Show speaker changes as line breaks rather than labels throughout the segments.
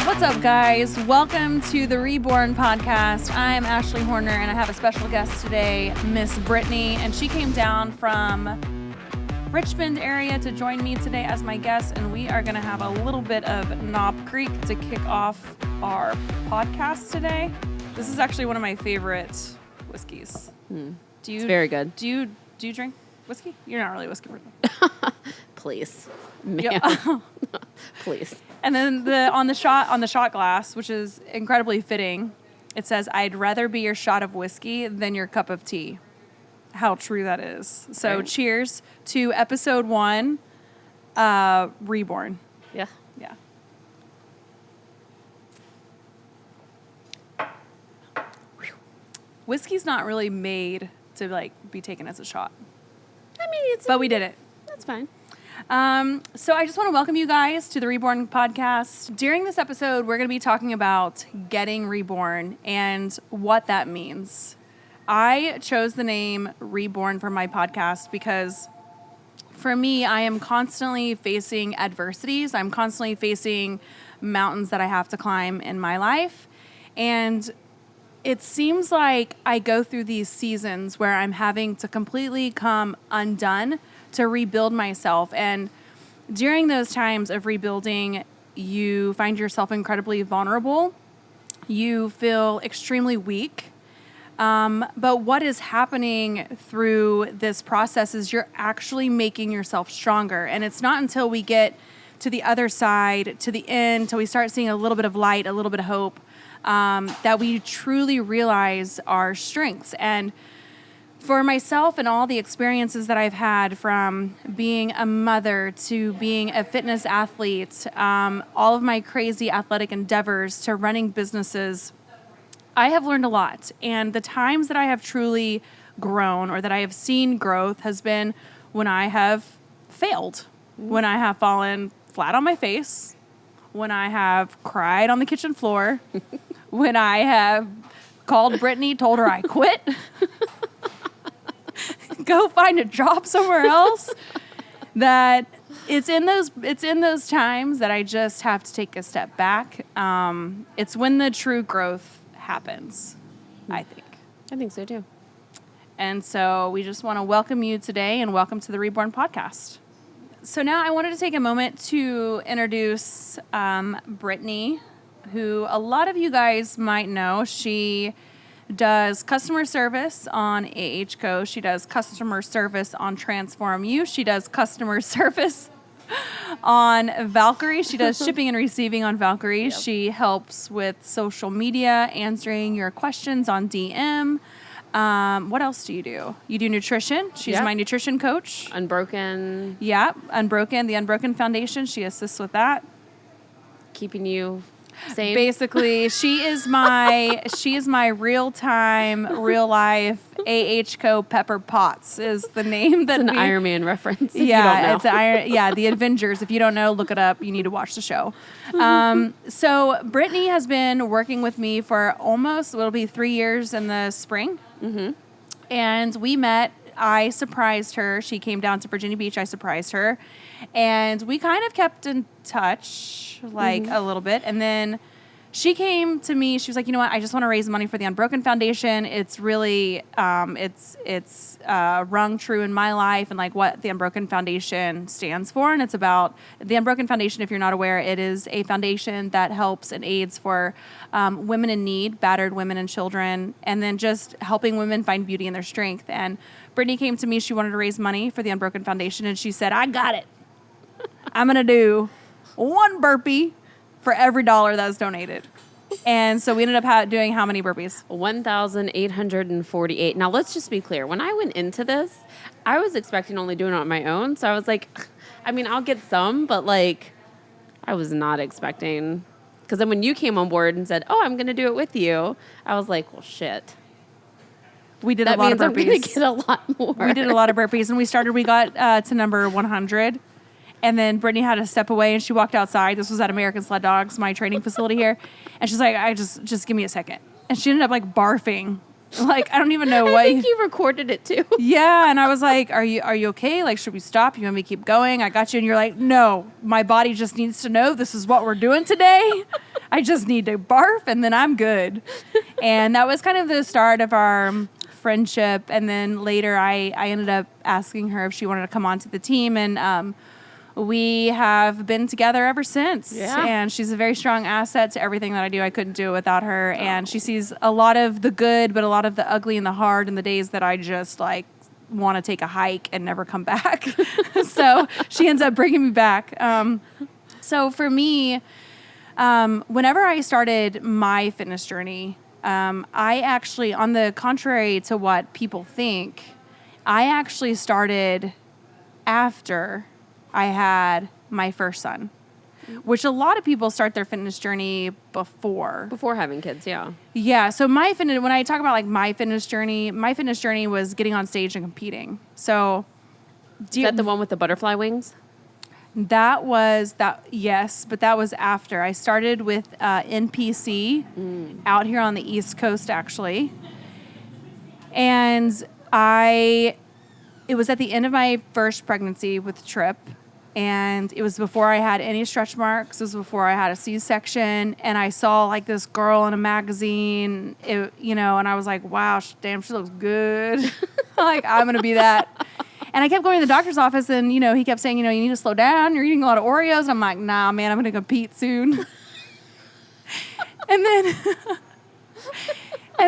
What's up, guys? Welcome to the Reborn podcast. I'm Ashley Horner, and I have a special guest today, Miss Brittany, and she came down from Richmond area to join me today as my guest, and we are going to have a little bit of Knob Creek to kick off our podcast today. This is actually one of my favorite whiskeys.
It's very good.
Do you drink whiskey? You're not really a whiskey person.
Please. Man.
Yeah.
Please.
And then on the shot glass, which is incredibly fitting, it says, "I'd rather be your shot of whiskey than your cup of tea." How true that is. So
Right.
Cheers to episode 1, Reborn.
Yeah.
Yeah. Whiskey's not really made to be taken as a shot.
I mean,
But we did it.
That's fine.
So I just want to welcome you guys to the Reborn podcast. During this episode, we're going to be talking about getting reborn and what that means. I chose the name Reborn for my podcast because for me, I am constantly facing adversities. I'm constantly facing mountains that I have to climb in my life. And it seems like I go through these seasons where I'm having to completely come undone to rebuild myself. And during those times of rebuilding, you find yourself incredibly vulnerable. You feel extremely weak. But what is happening through this process is you're actually making yourself stronger. And it's not until we get to the other side, to the end, till we start seeing a little bit of light, a little bit of hope, that we truly realize our strengths. And for myself and all the experiences that I've had, from being a mother to being a fitness athlete, all of my crazy athletic endeavors to running businesses, I have learned a lot. And the times that I have truly grown or that I have seen growth has been when I have failed, when I have fallen flat on my face, when I have cried on the kitchen floor, when I have called Brittany, told her I quit, go find a job somewhere else. That it's in those times that I just have to take a step back. It's when the true growth happens, I think.
I think so too.
And so we just want to welcome you today and welcome to the Reborn podcast. So now I wanted to take a moment to introduce Brittany, who a lot of you guys might know. She does customer service on AHCO. She does customer service on Transform You. She does customer service on Valkyrie. She does shipping and receiving on Valkyrie. Yep. She helps with social media, answering your questions on DM. What else do you do? You do nutrition. She's my nutrition coach.
Unbroken.
Yeah, Unbroken, the Unbroken Foundation. She assists with that.
Keeping you sane.
Basically, she is my real-time, real-life AHCO Pepper Potts is the name that
it's an Iron Man reference.
Yeah, it's the Avengers. If you don't know, look it up. You need to watch the show. So Brittany has been working with me for it'll be 3 years in the spring. Mm-hmm. And we met. I surprised her. She came down to Virginia Beach. I surprised her. And we kind of kept in touch a little bit. And then she came to me. She was like, you know what? I just want to raise money for the Unbroken Foundation. It's really, it's rung true in my life and like what the Unbroken Foundation stands for. And it's about the Unbroken Foundation. If you're not aware, it is a foundation that helps and aids for women in need, battered women and children, and then just helping women find beauty in their strength. And Brittany came to me. She wanted to raise money for the Unbroken Foundation. And she said, I got it. I'm going to do one burpee for every $1 that was donated. And so we ended up doing how many burpees?
1,848. Now, let's just be clear. When I went into this, I was expecting only doing it on my own. So I was like, I mean, I'll get some, but like, I was not expecting. Because then when you came on board and said, oh, I'm going to do it with you, I was like, well, shit.
We did a lot of burpees.
I'm going to get a lot more.
We did a lot of burpees. And we got to number 100. And then Brittany had to step away and she walked outside. This was at American Sled Dogs, my training facility here. And she's like, just give me a second. And she ended up like barfing Like, I don't even know what.
I think you recorded it too.
Yeah, and I was like, "Are you okay? Like, should we stop? You want me to keep going?" I got you, and you're like, "No, my body just needs to know this is what we're doing today. I just need to barf, and then I'm good." And that was kind of the start of our friendship. And then later, I ended up asking her if she wanted to come onto the team, and we have been together ever since.
Yeah.
And she's a very strong asset to everything that I do. I couldn't do it without her. And she sees a lot of the good, but a lot of the ugly and the hard and the days that I just like want to take a hike and never come back. So she ends up bringing me back. So for me, whenever I started my fitness journey, I actually, on the contrary to what people think, I actually started after I had my first son, which a lot of people start their fitness journey before.
Before having kids, yeah.
Yeah. So when I talk about like my fitness journey was getting on stage and competing. So
Is that the one with the butterfly wings?
Yes, but that was after. I started with NPC out here on the East Coast, actually. And it was at the end of my first pregnancy with Trip. And it was before I had any stretch marks. It was before I had a C-section. And I saw like this girl in a magazine, and I was like, wow, damn, she looks good. Like, I'm going to be that. And I kept going to the doctor's office, and, he kept saying, you need to slow down. You're eating a lot of Oreos. And I'm like, nah, man, I'm going to compete soon. And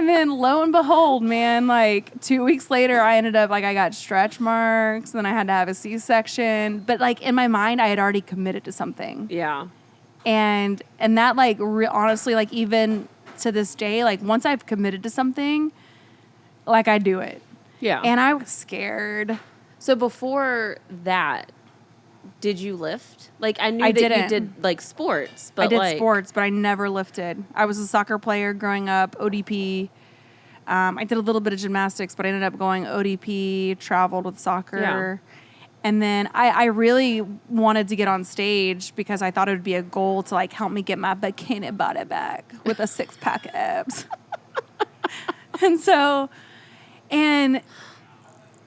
then lo and behold, man, like 2 weeks later, I ended up like I got stretch marks. Then I had to have a C-section. But like in my mind, I had already committed to something.
Yeah.
And that like honestly, like even to this day, like once I've committed to something, like I do it.
Yeah.
And I was scared.
So before that, did you lift? Like I knew that
didn't.
you did like sports, but
I did sports, but I never lifted. I was a soccer player growing up, ODP. I did a little bit of gymnastics, but I ended up going ODP, traveled with soccer. Yeah. And then I really wanted to get on stage because I thought it would be a goal to like help me get my bikini body back with a 6-pack abs. And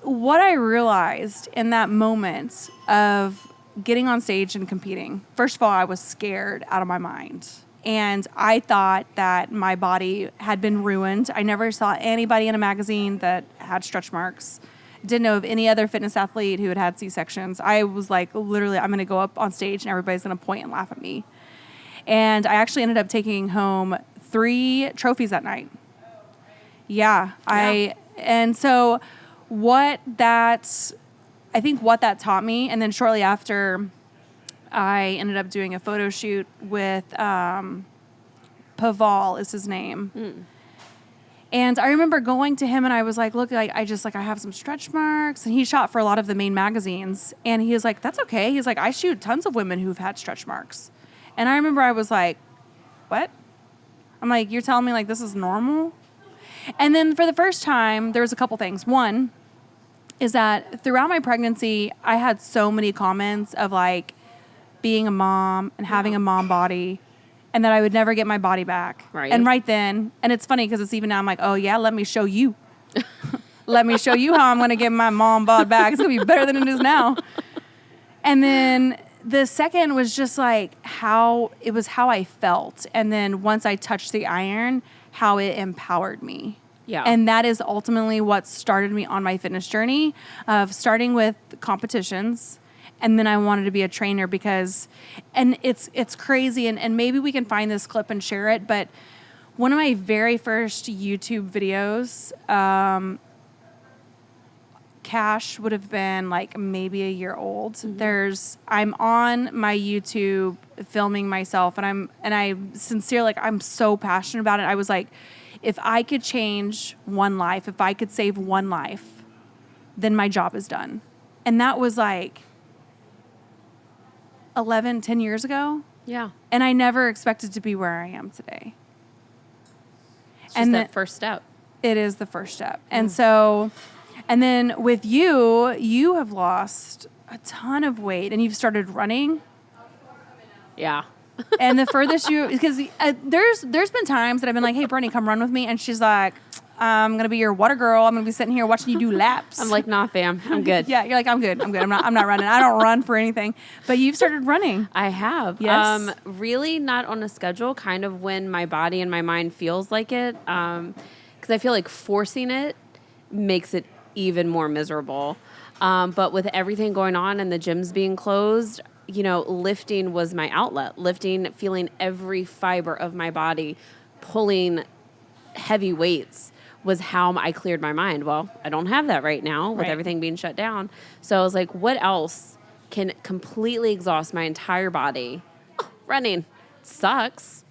what I realized in that moment of getting on stage and competing, first of all, I was scared out of my mind. And I thought that my body had been ruined. I never saw anybody in a magazine that had stretch marks. Didn't know of any other fitness athlete who had had C-sections. I was like, literally, I'm going to go up on stage and everybody's going to point and laugh at me. And I actually ended up taking home 3 trophies that night. Yeah. And so what that taught me, and then shortly after, I ended up doing a photo shoot with Paval is his name. And I remember going to him and I was like, look, I have some stretch marks. And he shot for a lot of the main magazines. And he was like, that's okay. He's like, I shoot tons of women who've had stretch marks. And I remember I was like, what? I'm like, you're telling me like this is normal? And then for the first time, there was a couple things. One is that throughout my pregnancy, I had so many comments of like being a mom and having a mom body and that I would never get my body back.
Right.
And right then, and it's funny because it's even now I'm like, oh yeah, let me show you. Let me show you how I'm going to get my mom bod back. It's going to be better than it is now. And then the second was just like how I felt. And then once I touched the iron, how it empowered me.
Yeah.
And that is ultimately what started me on my fitness journey of starting with competitions. And then I wanted to be a trainer because, and it's crazy. And maybe we can find this clip and share it. But one of my very first YouTube videos, Cash would have been like maybe a year old. Mm-hmm. I'm on my YouTube filming myself and I sincerely, like, I'm so passionate about it. I was like, if I could change one life, if I could save one life, then my job is done. And that was like 10 years ago.
Yeah.
And I never expected to be where I am today.
It's just that first step.
It is the first step. And so, and then with you have lost a ton of weight and you've started running.
Yeah.
And the furthest because there's been times that I've been like, hey, Brittany, come run with me. And she's like, I'm going to be your water girl. I'm going to be sitting here watching you do laps.
I'm like, nah, fam, I'm good.
Yeah, you're like, I'm good. I'm not running. I don't run for anything. But you've started running.
I have.
Yes.
Really not on a schedule, kind of when my body and my mind feels like it. Because I feel like forcing it makes it even more miserable. But with everything going on and the gyms being closed, you know, lifting was my outlet. Lifting, feeling every fiber of my body, pulling heavy weights was how I cleared my mind. Well, I don't have that right now with everything being shut down. So I was like, what else can completely exhaust my entire body? Oh, running. Sucks.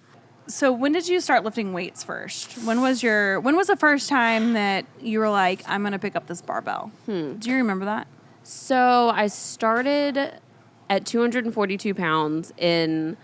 So when did you start lifting weights first? When was the first time that you were like, I'm going to pick up this barbell? Do you remember that?
So I started at 242 pounds in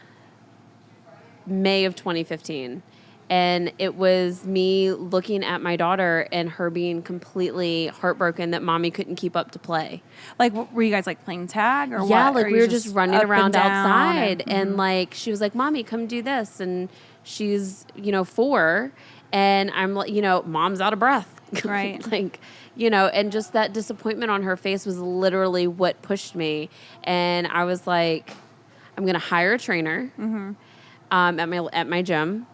May of 2015. And it was me looking at my daughter and her being completely heartbroken that mommy couldn't keep up to play.
Like, were you guys like playing tag or what?
Yeah, like
Or
we
you
were just running
up
around
and down
outside. And like, she was like, mommy, come do this. And she's, 4. And I'm like, mom's out of breath.
Right.
Like, and just that disappointment on her face was literally what pushed me. And I was like, I'm going to hire a trainer at my gym.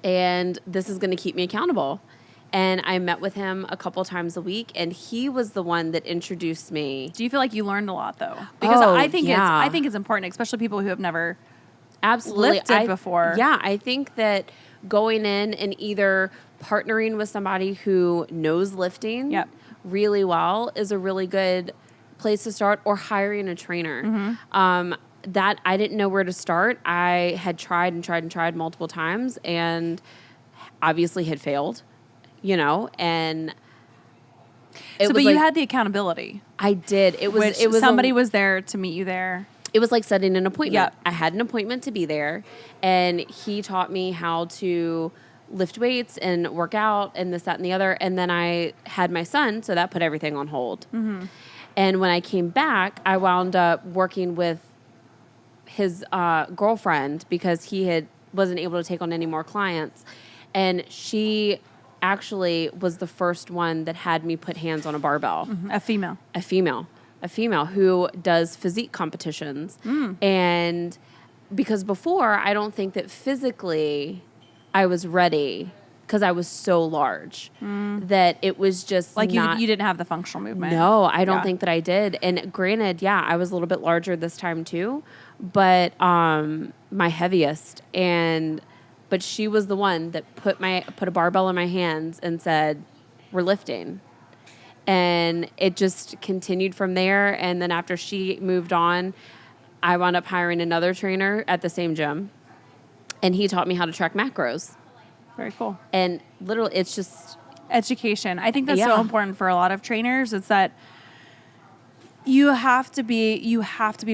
And this is going to keep me accountable. And I met with him a couple times a week, and he was the one that introduced me.
Do you feel like you learned a lot though? Because I think it's important, especially people who have never lifted before.
Yeah, I think that going in and either partnering with somebody who knows lifting really well is a really good place to start, or hiring a trainer. That I didn't know where to start. I had tried multiple times and obviously had failed, and
but you had the accountability.
I did. It was
somebody was there to meet you there.
It was like setting an appointment.
Yep.
I had an appointment to be there, and he taught me how to lift weights and work out and this, that, and the other. And then I had my son, so that put everything on hold. And when I came back, I wound up working with his girlfriend because he wasn't able to take on any more clients. And she actually was the first one that had me put hands on a barbell.
A female
who does physique competitions. And because before, I don't think that physically I was ready because I was so large that it was just
like you didn't have the functional movement.
No, I don't think that I did. And granted, I was a little bit larger this time too, but my heaviest. But she was the one that put a barbell in my hands and said, "We're lifting." And it just continued from there. And then after she moved on, I wound up hiring another trainer at the same gym, and he taught me how to track macros.
Very cool.
And literally, it's just
education. I think that's so important for a lot of trainers. It's that you have to be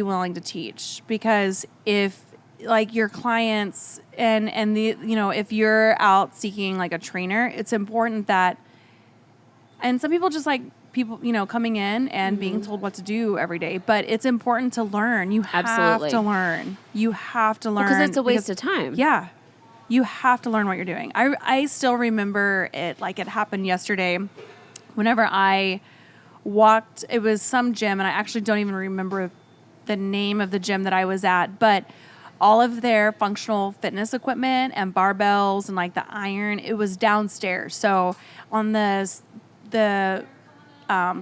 willing to teach, because if like your clients and the if you're out seeking like a trainer, it's important that, and some people just like people coming in and being told what to do every day, but it's important to learn. You have to learn. You have to learn
because it's a waste of time.
Yeah. You have to learn what you're doing. I still remember it like it happened yesterday. Whenever I walked, it was some gym, and I actually don't even remember the name of the gym that I was at, but all of their functional fitness equipment and barbells and like the iron, it was downstairs. So on the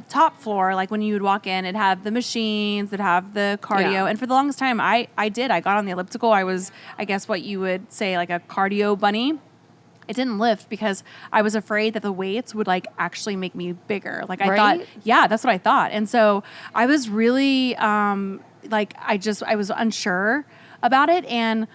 top floor, like when you would walk in, it'd have the machines, it'd have the cardio.
Yeah.
And for the longest time, I got on the elliptical. I was, I guess what you would say, like a cardio bunny. It didn't lift because I was afraid that the weights would like actually make me bigger. Like I thought, that's what I thought. And so I was really, I was unsure about it. And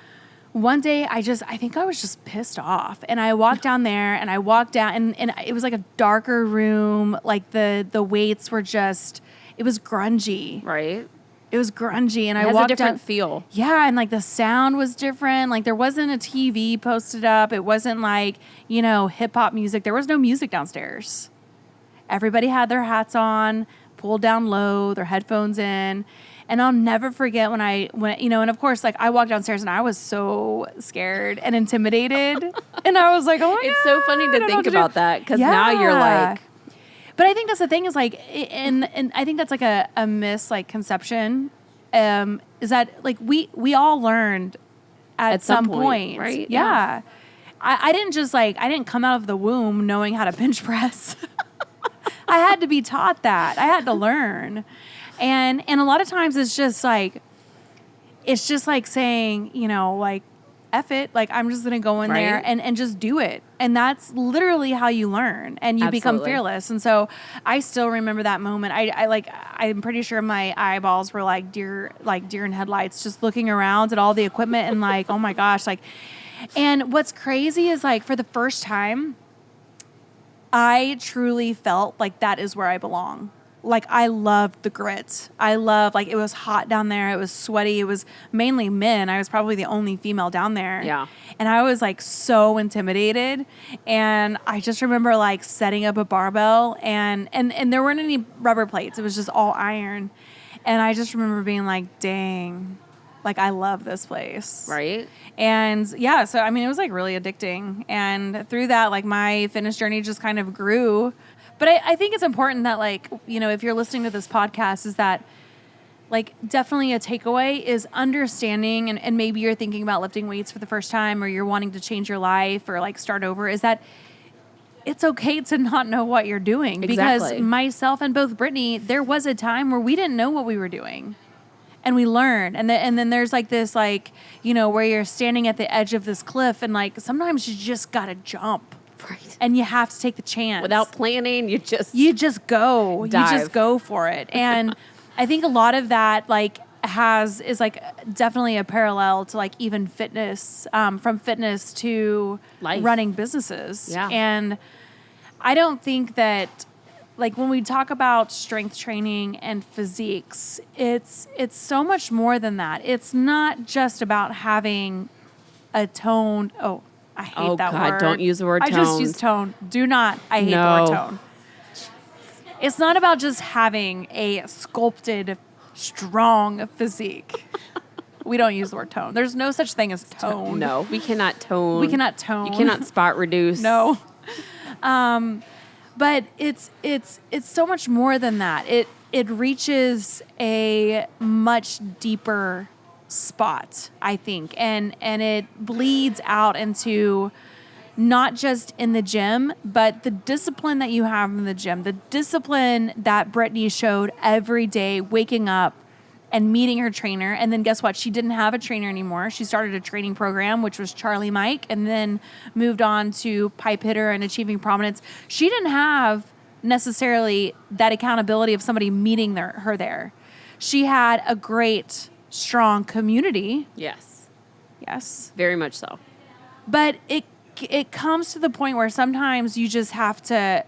one day I think I was just pissed off, and I walked down there and I walked down and it was like a darker room. Like the weights were just, it was grungy.
Right.
It was grungy, and
it has a different feel.
Yeah, and like the sound was different. Like there wasn't a TV posted up. It wasn't like, hip hop music. There was no music downstairs. Everybody had their hats on, pulled down low, their headphones in. And I'll never forget when and of course, like I walked downstairs and I was so scared and intimidated. And I was like, oh my God.
It's so funny to think about that because now you're like.
But I think that's the thing is like, and I think that's like a misconception, is that like we all learned at some point,
right?
Yeah. I didn't come out of the womb knowing how to bench press. I had to be taught that. I had to learn. And a lot of times it's just like saying, like, F it. Like, I'm just going to go in there and just do it. And that's literally how you learn and you become fearless. And so I still remember that moment. I'm pretty sure my eyeballs were like deer in headlights, just looking around at all the equipment and like, oh my gosh, like, and what's crazy is like for the first time, I truly felt like that is where I belong. Like I loved the grit. Like it was hot down there. It was sweaty. It was mainly men. I was probably the only female down there.
Yeah.
And I was like so intimidated. And I just remember like setting up a barbell and there weren't any rubber plates. It was just all iron. And I just remember being like, dang, like I love this place.
Right.
And yeah, so I mean, it was like really addicting. And through that, like my fitness journey just kind of grew. But I think it's important that like, if you're listening to this podcast is that like definitely a takeaway is understanding and maybe you're thinking about lifting weights for the first time or you're wanting to change your life or like start over is that it's okay to not know what you're doing.
Exactly.
Because myself and both Brittany, there was a time where we didn't know what we were doing. And we learn. And then there's like this like, where you're standing at the edge of this cliff and like sometimes you just got to jump.
Right.
And you have to take the chance.
Without planning, you just
go.
Dive.
You just go for it. And I think a lot of that like is like definitely a parallel to like even fitness, from fitness to
life.
Running businesses.
Yeah.
And I don't think that like when we talk about strength training and physiques, it's so much more than that. It's not just about having a toned, I hate that word.
Don't use the word tone.
I just use tone. Do not. I hate the word tone. It's not about just having a sculpted, strong physique. We don't use the word tone. There's no such thing as tone.
No, we cannot tone.
We cannot tone.
You cannot spot reduce.
No. But it's so much more than that. It reaches a much deeper spot, I think, and it bleeds out into not just in the gym, but the discipline that you have in the gym, the discipline that Brittany showed every day, waking up and meeting her trainer. And then guess what? She didn't have a trainer anymore. She started a training program, which was Charlie Mike, and then moved on to Pipe Hitter and Achieving Prominence. She didn't have necessarily that accountability of somebody meeting her there. She had a great, strong community.
Yes.
Yes.
Very much so.
But it comes to the point where sometimes you just have to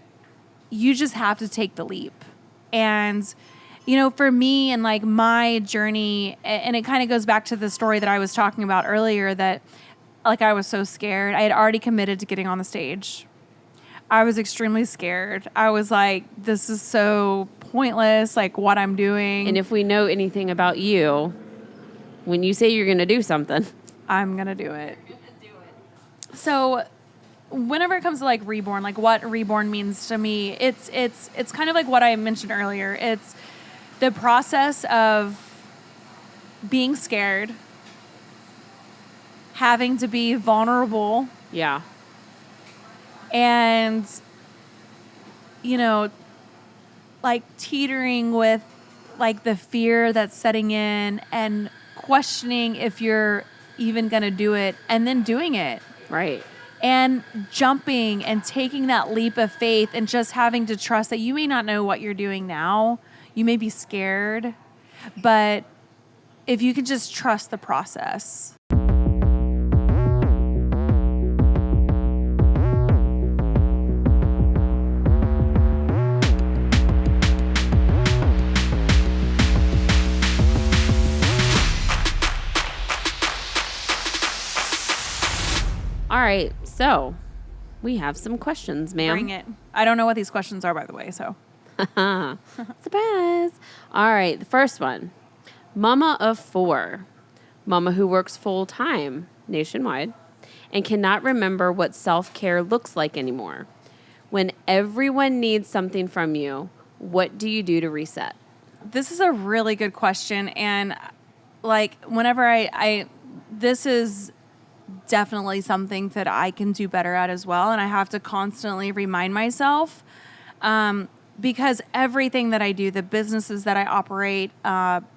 take the leap. And for me and like my journey, and it kind of goes back to the story that I was talking about earlier, that like I was so scared. I had already committed to getting on the stage. I was extremely scared. I was like, this is so pointless, like what I'm doing.
And if we know anything about you, when you say you're going to do something,
I'm going to do it. So whenever it comes to like Reborn, like what Reborn means to me, it's kind of like what I mentioned earlier. It's the process of being scared, having to be vulnerable.
Yeah.
And, like teetering with like the fear that's setting in and questioning if you're even going to do it and then doing it.
Right.
And jumping and taking that leap of faith and just having to trust that you may not know what you're doing now. You may be scared, but if you could just trust the process.
All right, so we have some questions, ma'am.
Bring it. I don't know what these questions are, by the way, so.
Surprise. All right, the first one. Mama of 4. Mama who works full-time nationwide and cannot remember what self-care looks like anymore. When everyone needs something from you, what do you do to reset?
This is a really good question. And like whenever this is definitely something that I can do better at as well. And I have to constantly remind myself, because everything that I do, the businesses that I operate,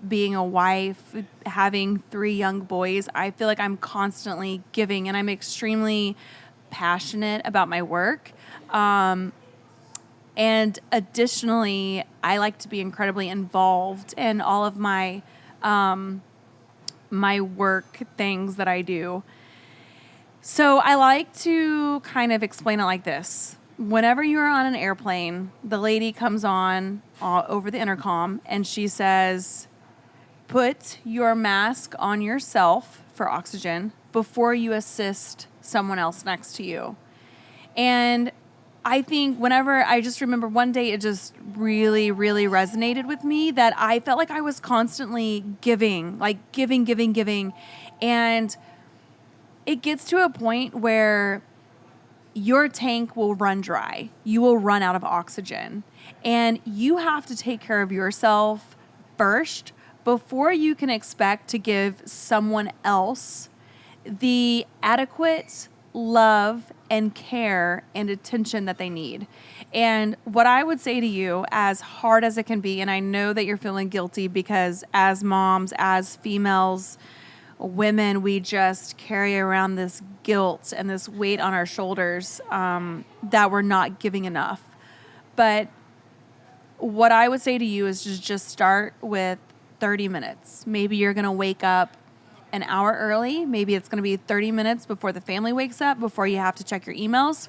being a wife, having 3 young boys, I feel like I'm constantly giving, and I'm extremely passionate about my work. And additionally, I like to be incredibly involved in all of my my work things that I do. So I like to kind of explain it like this. Whenever you're on an airplane, the lady comes on over the intercom and she says, put your mask on yourself for oxygen before you assist someone else next to you. And I think I just remember one day it just really, really resonated with me that I felt like I was constantly giving. And it gets to a point where your tank will run dry. You will run out of oxygen. And you have to take care of yourself first before you can expect to give someone else the adequate love and care and attention that they need. And what I would say to you, as hard as it can be, and I know that you're feeling guilty because as moms, as females, women, we just carry around this guilt and this weight on our shoulders that we're not giving enough. But what I would say to you is just start with 30 minutes. Maybe you're going to wake up an hour early. Maybe it's going to be 30 minutes before the family wakes up, before you have to check your emails.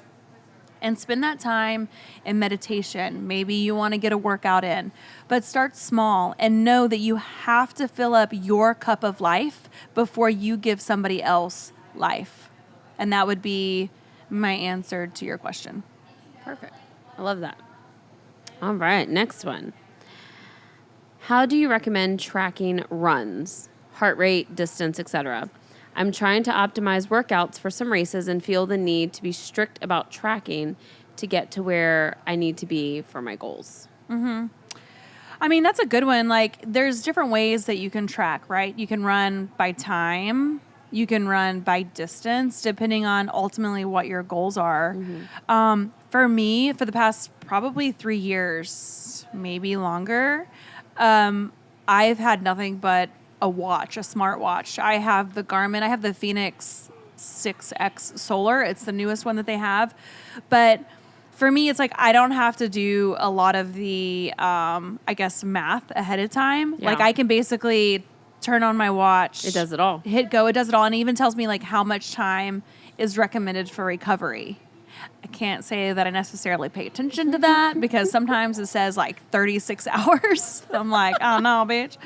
And spend that time in meditation. Maybe you want to get a workout in, but start small and know that you have to fill up your cup of life before you give somebody else life. And that would be my answer to your question.
Perfect. I love that. All right, next one. How do you recommend tracking runs, heart rate, distance, etc.? I'm trying to optimize workouts for some races and feel the need to be strict about tracking to get to where I need to be for my goals.
Mm-hmm. I mean, that's a good one. Like, there's different ways that you can track, right? You can run by time. You can run by distance, depending on ultimately what your goals are. Mm-hmm. For me, for the past probably 3 years, maybe longer, I've had nothing but a watch, a smartwatch. I have the Garmin. I have the Phoenix 6X Solar. It's the newest one that they have. But for me, it's like I don't have to do a lot of the, math ahead of time. Yeah. Like I can basically turn on my watch.
It does it all.
Hit go. It does it all. And it even tells me like how much time is recommended for recovery. I can't say that I necessarily pay attention to that because sometimes it says like 36 hours. I'm like, oh no, bitch.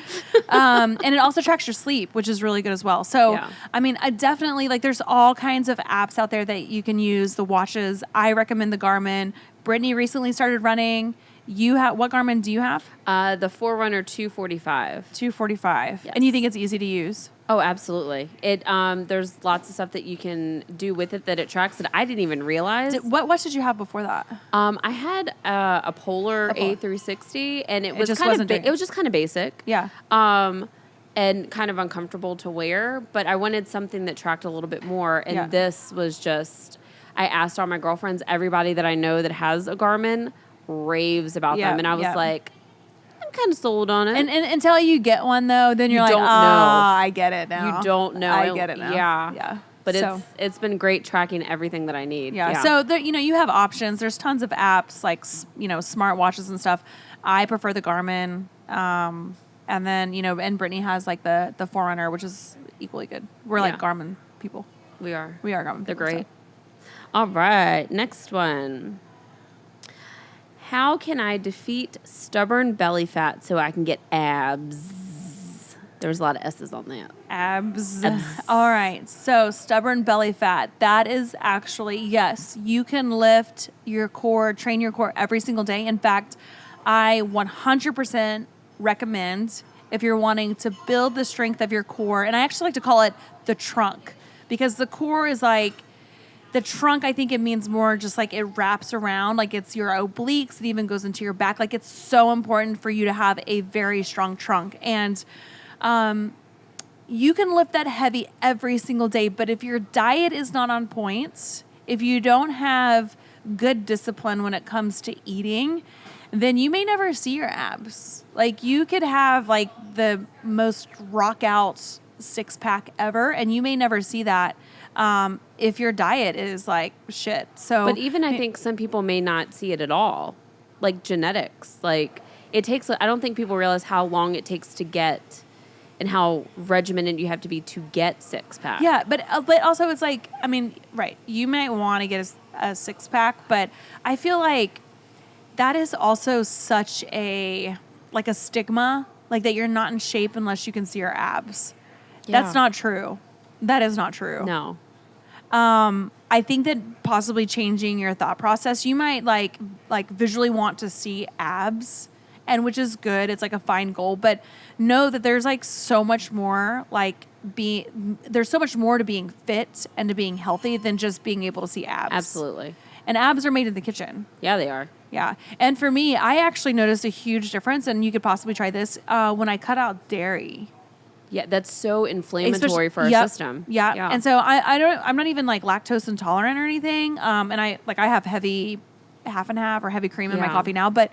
And it also tracks your sleep, which is really good as well. So, yeah. I mean, I definitely like there's all kinds of apps out there that you can use. The watches, I recommend the Garmin. Brittany recently started running. What Garmin do you have?
The Forerunner 245.
245.
Yes.
And you think it's easy to use?
Oh, absolutely. It there's lots of stuff that you can do with it that it tracks that I didn't even realize.
What watch did you have before that?
I had a Polar A360, and it was just kind of it was just kind of basic.
Yeah.
And kind of uncomfortable to wear, but I wanted something that tracked a little bit more. And this was just, I asked all my girlfriends, everybody that I know that has a Garmin raves about them, and I was like, I'm kind of sold on it.
And until you get one though, then you're like, I get it now.
You don't know.
I get it now.
Yeah. But it's been great tracking everything that I need.
Yeah. So there, you have options. There's tons of apps like smart watches and stuff. I prefer the Garmin. And then and Brittany has like the Forerunner, which is equally good. We're like Garmin people.
We are
Garmin people.
They're great. So. All right, next one. How can I defeat stubborn belly fat so I can get abs? There's a lot of S's on that.
Abs. All right. So stubborn belly fat. That is actually, yes, you can lift your core, train your core every single day. In fact, I 100% recommend if you're wanting to build the strength of your core. And I actually like to call it the trunk, because the core is like, the trunk, I think it means more just like it wraps around, like it's your obliques. It even goes into your back. Like it's so important for you to have a very strong trunk. And you can lift that heavy every single day. But if your diet is not on point, if you don't have good discipline when it comes to eating, then you may never see your abs. Like you could have like the most rock out 6-pack ever, and you may never see that if your diet is like shit. So,
but even I think some people may not see it at all, like genetics. Like it takes. I don't think people realize how long it takes to get, and how regimented you have to be to get 6-pack.
Yeah, but also it's like, I mean, right? You might want to get a 6-pack, but I feel like that is also such a like a stigma, like that you're not in shape unless you can see your abs.
Yeah.
That's not true. That is not true.
No.
I think that possibly changing your thought process, you might like visually want to see abs, and which is good. It's like a fine goal, but know that there's like so much more there's so much more to being fit and to being healthy than just being able to see abs.
Absolutely.
And abs are made in the kitchen.
Yeah, they are.
Yeah. And for me, I actually noticed a huge difference, and you could possibly try this when I cut out dairy.
Yeah, that's so inflammatory for our system.
Yeah. And so I'm not even like lactose intolerant or anything. And I have heavy half and half or heavy cream in my coffee now. But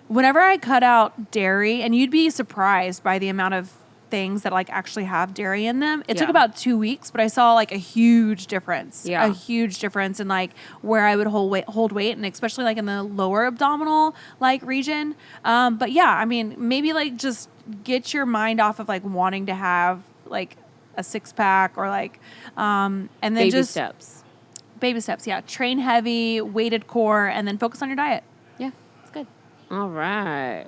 whenever I cut out dairy, and you'd be surprised by the amount of things that like actually have dairy in them. It took about 2 weeks, but I saw like a huge difference.
Yeah.
A huge difference in like where I would hold weight, and especially like in the lower abdominal like region. But yeah, I mean, maybe like just get your mind off of like wanting to have like a 6-pack or like and then
baby steps.
Baby steps, yeah. Train heavy, weighted core, and then focus on your diet.
Yeah, that's good. All right.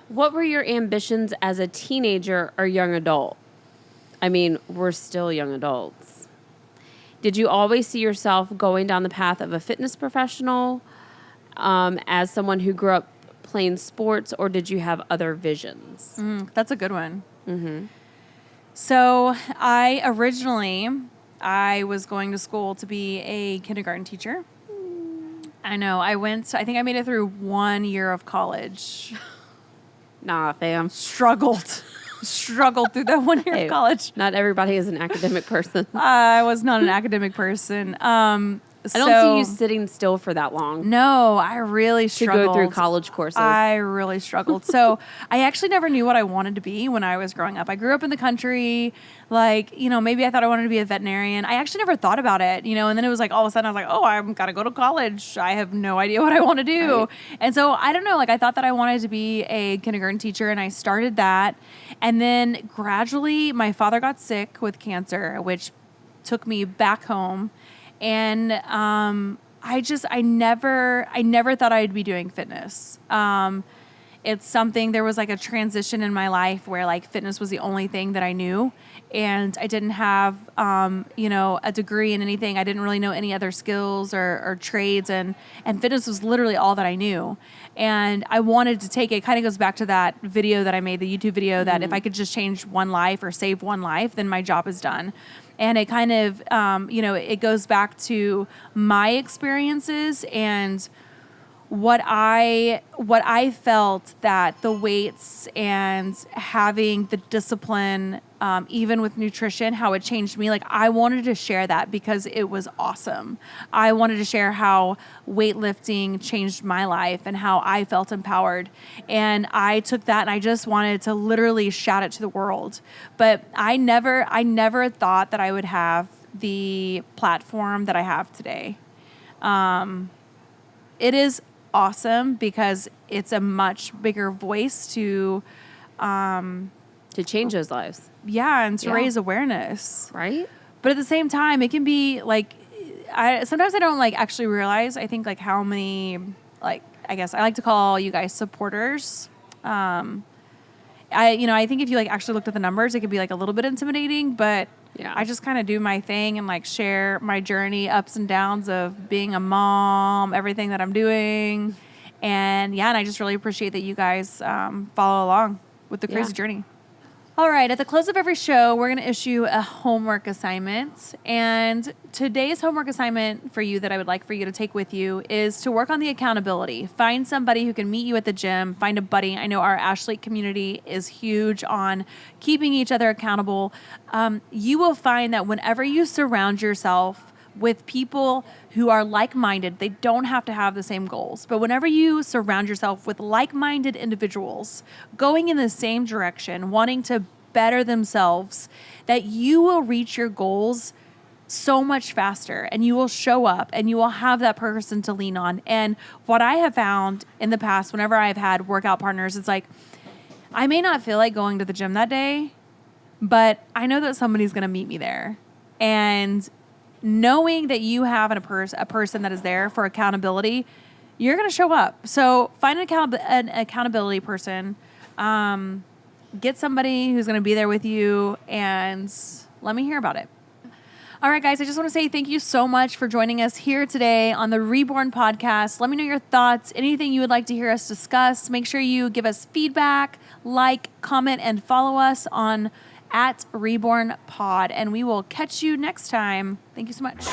What were your ambitions as a teenager or young adult? I mean, we're still young adults. Did you always see yourself going down the path of a fitness professional as someone who grew up playing sports, or did you have other visions?
That's a good one. Mm-hmm. So I was going to school to be a kindergarten teacher. I know. I think I made it through 1 year of college.
Nah, fam.
Struggled through that 1 year of college.
Not everybody is an academic person.
I was not an academic person.
I don't see you sitting still for that long.
No, I really struggled.
To go through college courses.
I really struggled. So I actually never knew what I wanted to be when I was growing up. I grew up in the country. Like, maybe I thought I wanted to be a veterinarian. I actually never thought about it, and then it was like all of a sudden I was like, oh, I've got to go to college. I have no idea what I want to do. Right. And so I don't know, like I thought that I wanted to be a kindergarten teacher, and I started that. And then gradually my father got sick with cancer, which took me back home. And I never thought I'd be doing fitness. It's something, there was like a transition in my life where like fitness was the only thing that I knew, and I didn't have, a degree in anything. I didn't really know any other skills or trades, and fitness was literally all that I knew. And I wanted to take it. Kind of goes back to that video that I made, the YouTube video, that if I could just change one life or save one life, then my job is done. And it kind of, it goes back to my experiences and what I felt, that the weights and having the discipline, even with nutrition, how it changed me. Like I wanted to share that because it was awesome. I wanted to share how weightlifting changed my life and how I felt empowered. And I took that and I just wanted to literally shout it to the world. But I never thought that I would have the platform that I have today. It is awesome because it's a much bigger voice to
change those lives.
Yeah, and to raise awareness.
Right?
But at the same time, it can be like, sometimes I don't like actually realize, I think like how many, like, I guess I like to call you guys supporters. I think if you like actually looked at the numbers, it could be like a little bit intimidating, but I just kind of do my thing and like share my journey, ups and downs of being a mom, everything that I'm doing. And yeah, and I just really appreciate that you guys follow along with the crazy
Yeah.
journey. All right, at the close of every show, we're going to issue a homework assignment. And today's homework assignment for you that I would like for you to take with you is to work on the accountability. Find somebody who can meet you at the gym. Find a buddy. I know our Ashley community is huge on keeping each other accountable. You will find that whenever you surround yourself with people who are like-minded, they don't have to have the same goals. But whenever you surround yourself with like-minded individuals going in the same direction, wanting to better themselves, that you will reach your goals so much faster and you will show up and you will have that person to lean on. And what I have found in the past, whenever I've had workout partners, it's like, I may not feel like going to the gym that day, but I know that somebody's going to meet me there. And knowing that you have a person that is there for accountability, you're going to show up. So find an accountability person, get somebody who's going to be there with you, and let me hear about it. All right, guys, I just want to say thank you so much for joining us here today on the Reborn podcast. Let me know your thoughts, anything you would like to hear us discuss. Make sure you give us feedback, like, comment, and follow us on @Reborn Pod, and we will catch you next time. Thank you so much.